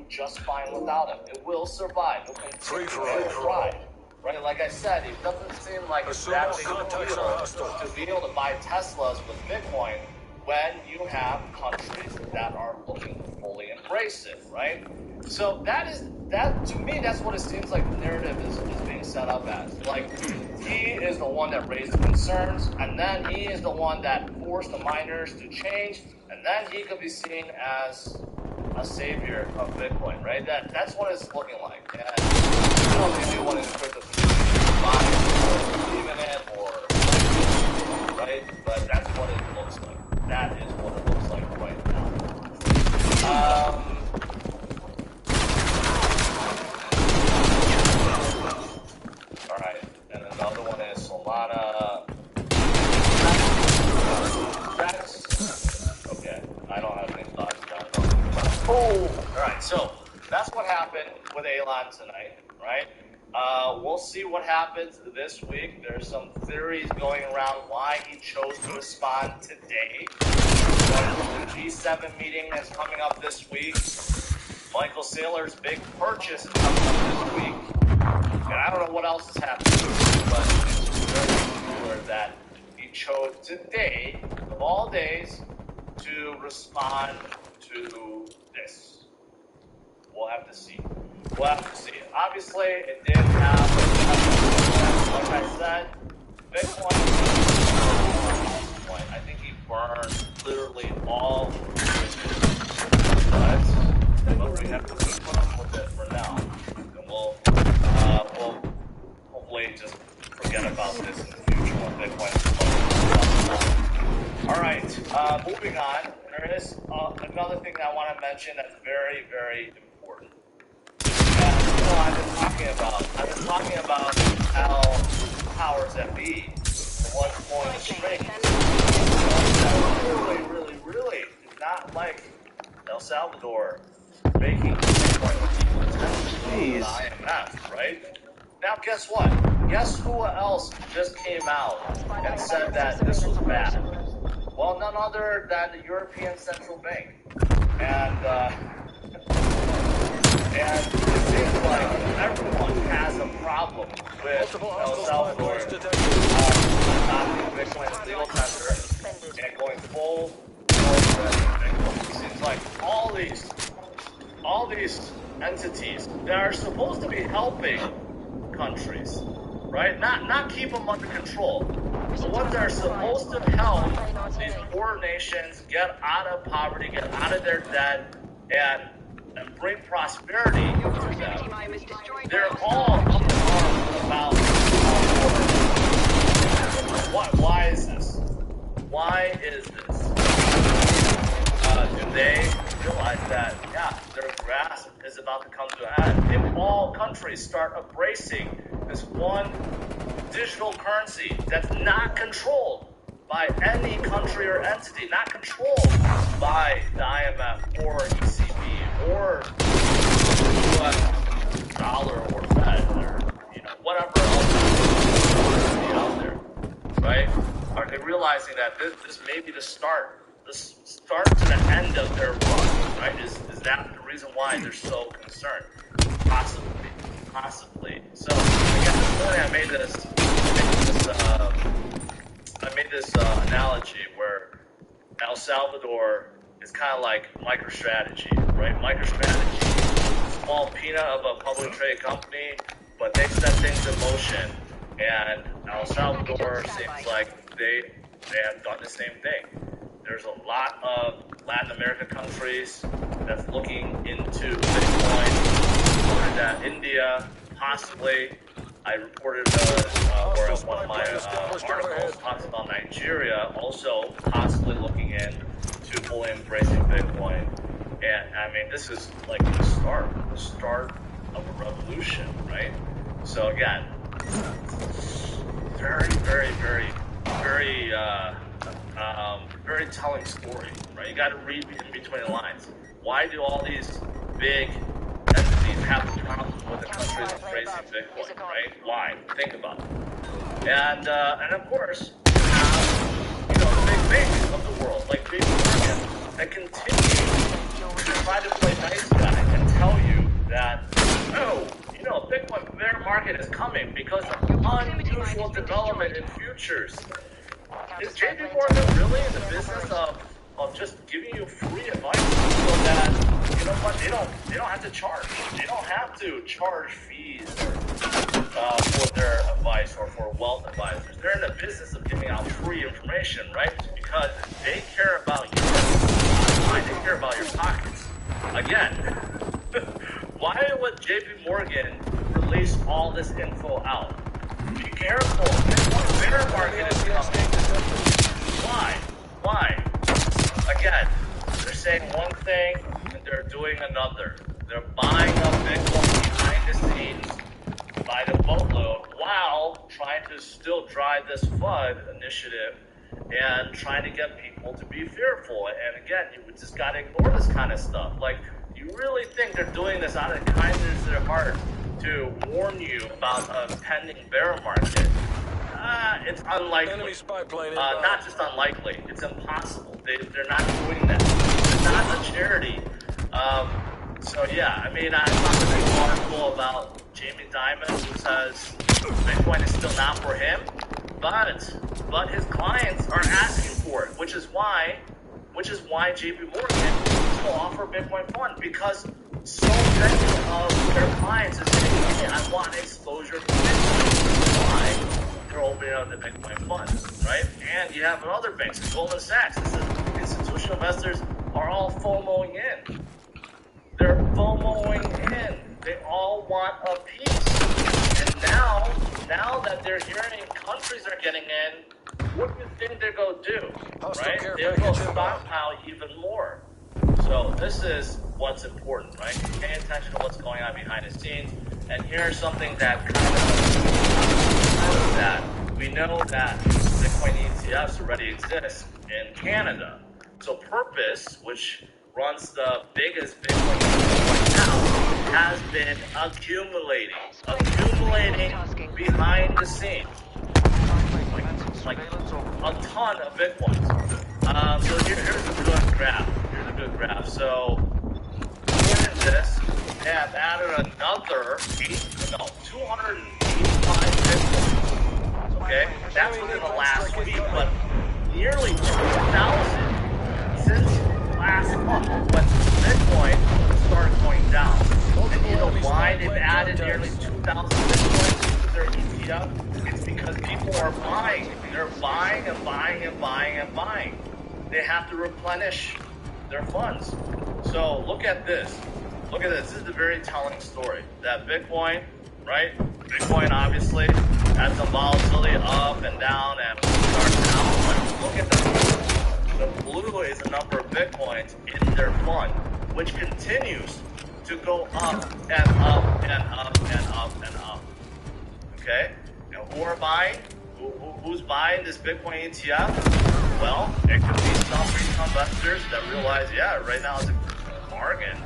do just fine without him. It will survive. It will continue to thrive. Right? Like I said, it doesn't seem like it's that big of a deal to be able to buy Teslas with Bitcoin when you have countries that are looking to fully embrace it, right? So that to me, that's what it seems like the narrative is being set up as. Like, he is the one that raised the concerns, and then he is the one that forced the miners to change, and then he could be seen as a savior of Bitcoin, right? That's what it's looking like. And I don't think anyone in crypto believe in it or, right? But that's what it looks like. That is what it looks like right now. All right, and another one is Solana. Okay, I don't have any thoughts on that. Oh, all right, so that's what happened with Elon tonight, right? We'll see what happens this week. There's some theories going around why he chose to respond today. The G7 meeting is coming up this week. Michael Saylor's big purchase is coming up this week. And I don't know what else is happening, but it's very clear that he chose today, of all days, to respond to this. We'll have to see. We'll have to see. Obviously, it did have, like I said, Bitcoin. I think he burned literally all of it. But we have to put up with it for now. And we'll hopefully just forget about this in the future when Bitcoin. All right, moving on. There is another thing that I want to mention that's very, very important. I've been talking about how powers that be, the ones pulling the strings, really did not like El Salvador making Bitcoin with IMF, right? Now, guess what? Guess who else just came out and said that this was bad? Well, none other than the European Central Bank. And it seems like everyone has a problem with El Salvador adopting Bitcoin as legal tender and going full Bitcoin. It seems like all these entities that are supposed to be helping countries, right? Not keep them under control. The ones that are supposed to help these poor nations get out of poverty, get out of their debt, and bring prosperity to them. They're all about why is this? Why is this? Do they realize that, yeah, their grasp is about to come to an end? If all countries start embracing this one digital currency that's not controlled by any country or entity, not controlled by the IMF or ECB or US dollar or Fed or whatever else is out there, right? Are they realizing that this may be the start to the end of their run, right? Is that the reason why they're so concerned? Possibly. So again, this morning I made this analogy where El Salvador is kind of like MicroStrategy, right? MicroStrategy, small peanut of a public trade company, but they set things in motion, and El Salvador seems like they have done the same thing. There's a lot of Latin American countries that's looking into Bitcoin. Reported that India, possibly. I reported, or one of my articles talks about Nigeria also possibly looking into fully embracing Bitcoin. And I mean, this is like the start of a revolution, right? So again, very telling story, right? You got to read in between the lines. Why do all these big entities have problems with the countries embracing Bitcoin, right? Why? Think about it. And of course, the big banks of the world, like big markets, that continue to try to play nice guy and tell market is coming because of unusual development in futures. Is JP Morgan really in the business of just giving you free advice so that, you know what, they don't have to charge. They don't have to charge fees for their advice or for wealth advisors. They're in the business of giving out free information, right? Because they care about you. Why they care about your pockets. Again, why would JP Morgan release all this info out? Be careful. The bear market is coming. Why? Again, they're saying one thing and they're doing another. They're buying up Bitcoin behind the scenes by the boatload while trying to still drive this FUD initiative and trying to get people to be fearful. And again, you just got to ignore this kind of stuff. Like, you really think they're doing this out of kindness of their heart to warn you about a pending bear market? It's unlikely. Not just unlikely, it's impossible. They're not doing that. They're not a charity. So yeah, I mean, I saw a big article about Jamie Dimon who says Bitcoin is still not for him, but his clients are asking for it, which is why JP Morgan will offer Bitcoin Fund, because so many of their clients are saying, hey, I want exposure to Bitcoin. Why? They're opening up the Bitcoin Fund, right? And you have other banks, Goldman Sachs. This is, institutional investors are all FOMOing in. They're FOMOing in. They all want a piece. And now that they're hearing countries are getting in, what do you think they're going to do, right? They're going to stockpile even more. So this is what's important, right? Pay attention to what's going on behind the scenes. And here's something that kind of that we know that Bitcoin ETFs already exist in Canada. So Purpose, which runs the biggest Bitcoin ETF right now, has been accumulating behind the scenes, like a ton of Bitcoins. So here's a good graph. So in this, they have added another 285 Bitcoins. Okay, that's within the last week, but nearly 2,000 since last month when Bitcoin started going down. And you know why they've added nearly 2,000 Bitcoins to their ETF? It's because people are buying. They're buying and buying and buying and buying. They have to replenish their funds. So look at this. Look at this. This is a very telling story. That Bitcoin, right? Bitcoin obviously had some volatility up and down and starts down. But look at the blue is the number of Bitcoins in their fund, which continues to go up and up and up and up and up. Okay? And who are buying? Who's buying this Bitcoin ETF? Well, it could be some retail investors that realize, yeah, right now it's a bargain.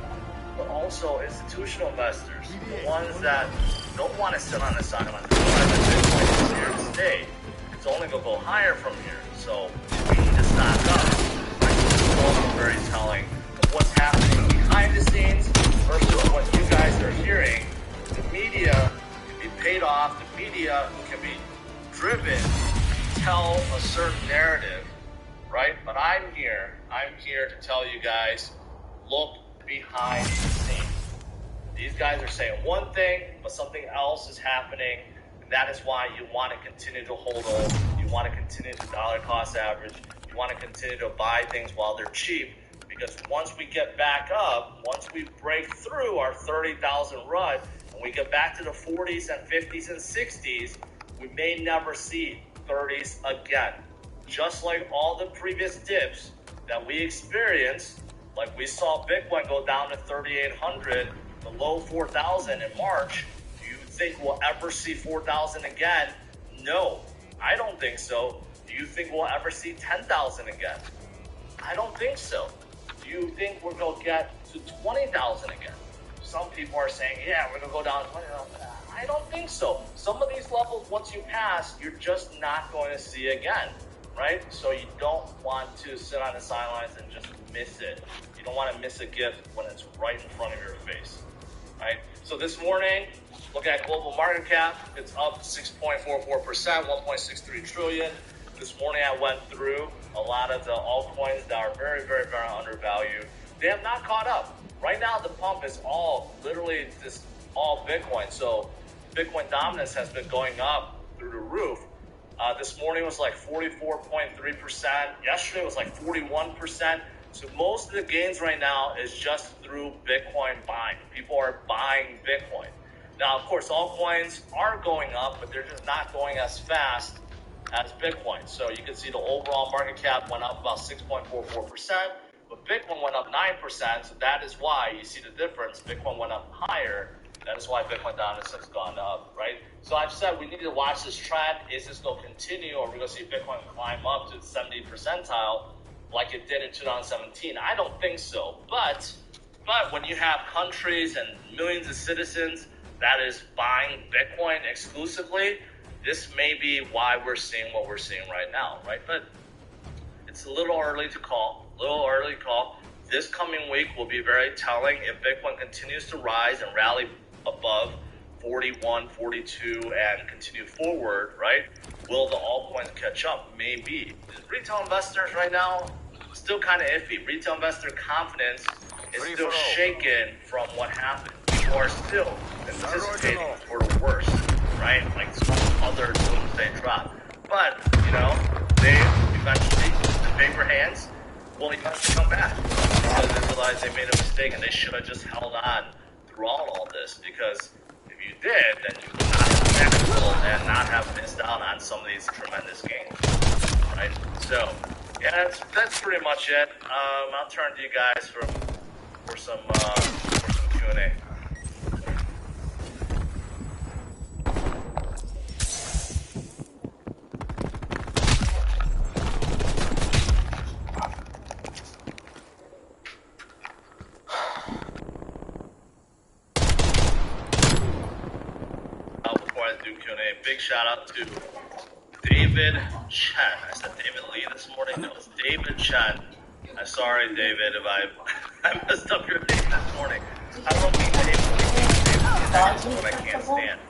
But also institutional investors, the ones that don't want to sit on the sidelines, realize that Bitcoin is here to stay. It's only going to go higher from here. So we need to stock up. It's also very telling of what's happening behind the scenes versus what you guys are hearing. The media can be paid off. The media can be driven to tell a certain narrative, right? But I'm here to tell you guys, look behind the scenes. These guys are saying one thing, but something else is happening, and that is why you want to continue to hold on. You want to continue to dollar cost average. You want to continue to buy things while they're cheap, because once we get back up, once we break through our 30,000 rut, and we get back to the 40s and 50s and 60s, we may never see 30s again. Just like all the previous dips that we experienced, like we saw Bitcoin go down to 3,800, the low 4,000 in March. Do you think we'll ever see 4,000 again? No, I don't think so. Do you think we'll ever see 10,000 again? I don't think so. Do you think we're going to get to 20,000 again? Some people are saying, yeah, we're going to go down to 20,000. I don't think so. Some of these levels, once you pass, you're just not going to see again, right? So you don't want to sit on the sidelines and just miss it. You don't want to miss a gift when it's right in front of your face, right? So this morning, Looking at global market cap, it's up 6.44%, 1.63 trillion. This morning I went through a lot of the altcoins that are very, very, very undervalued. They have not caught up. Right now the pump is all literally just all Bitcoin. So Bitcoin dominance has been going up through the roof. This morning was like 44.3%. Yesterday was like 41%. So most of the gains right now is just through Bitcoin buying. People are buying Bitcoin. Now, of course, altcoins are going up, but they're just not going as fast as Bitcoin. So you can see the overall market cap went up about 6.44%, but Bitcoin went up 9%. So that is why you see the difference. Bitcoin went up higher. That is why Bitcoin dominance has gone up, right? So I've said we need to watch this trend. Is this going to continue, or are we going to see Bitcoin climb up to the 70th percentile like it did in 2017? I don't think so. But when you have countries and millions of citizens that is buying Bitcoin exclusively, this may be why we're seeing what we're seeing right now, right? But it's a little early to call. This coming week will be very telling. If Bitcoin continues to rise and rally above 41, 42 and continue forward, right? Will the altcoins catch up? Maybe. Retail investors right now, still kind of iffy. Retail investor confidence is still shaken from what happened. People are still anticipating for the worst, right? Like some other doomsday drop. But, they eventually, the paper hands will eventually come back because they realize they made a mistake and they should have just held on throughout all this, because if you did, then you would not have maximum and not have missed out on some of these tremendous gains, right? So, yeah, that's pretty much it. I'll turn to you guys for some Q&A. Big shout out to David Chen. I said David Lee this morning. No, it's David Chen. I'm sorry, David, if I messed up your name this morning. I don't mean David Lee. That's what I can't stand.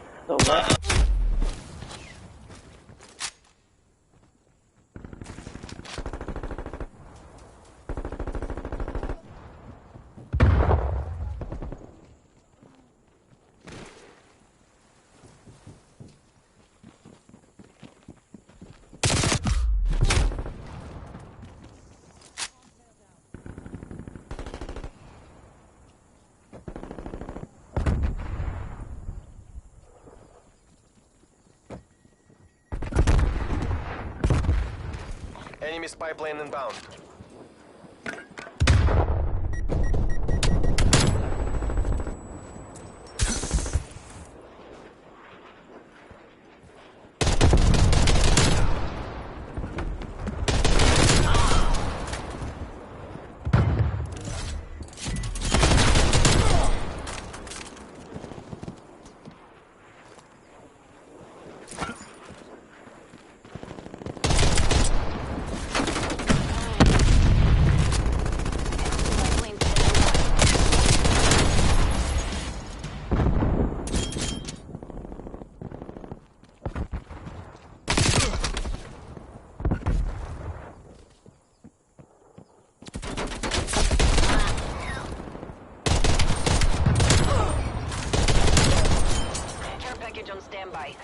Enemy spy plane inbound. On standby.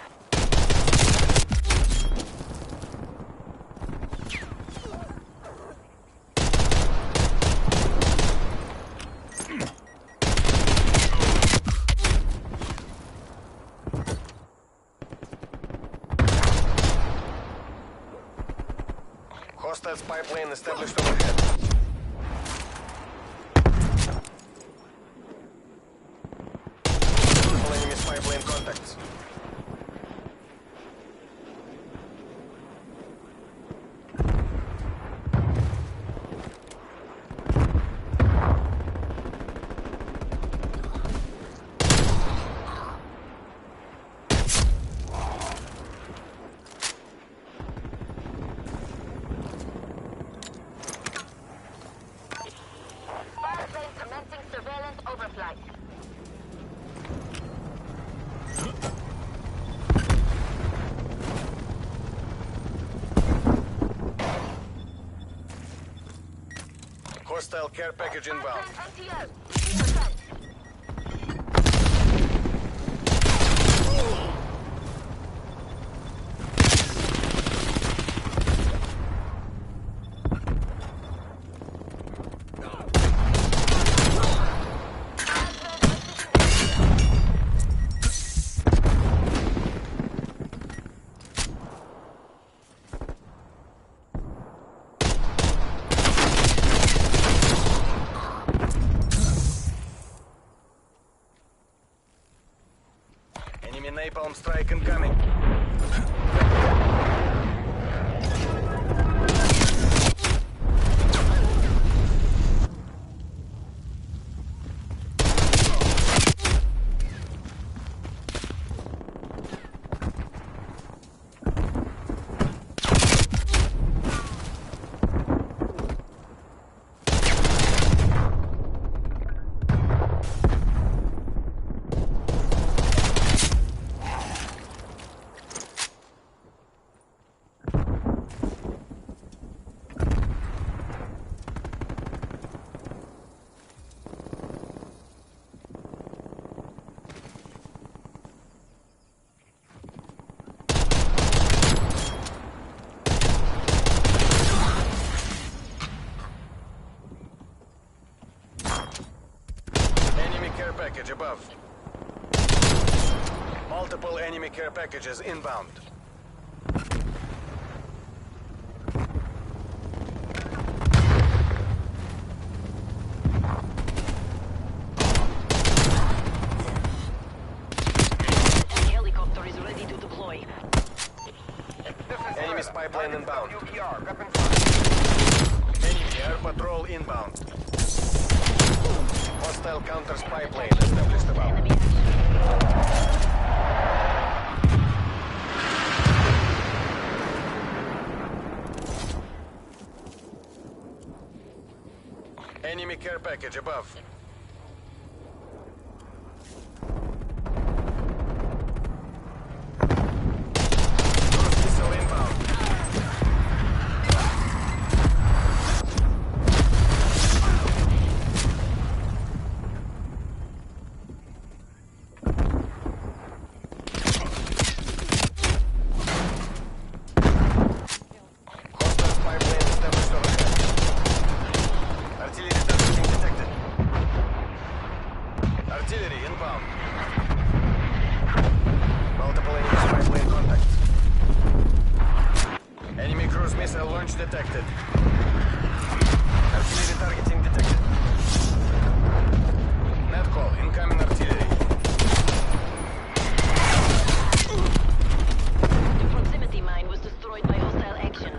Hostile spy plane established overhead. All enemy spy plane contacts. Hostile care package inbound. Enemy napalm strike incoming. Care package above. Multiple enemy care packages inbound. Helicopter is ready to deploy. Enemy spy plane inbound. Enemy air patrol inbound. Hostile counter spy plane established above. Enemy care package above. Cruise missile inbound. Artillery inbound. Multiple enemy spy plane contacts. Enemy cruise missile launch detected. Artillery targeting detected. Net call, incoming artillery. The proximity mine was destroyed by hostile action.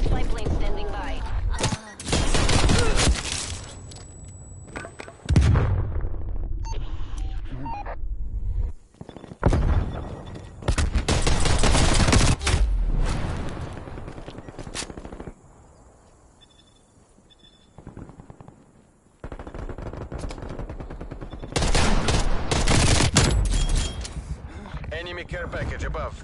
Spy plane standing by. Enemy care package above.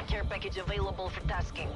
Care package available for tasking.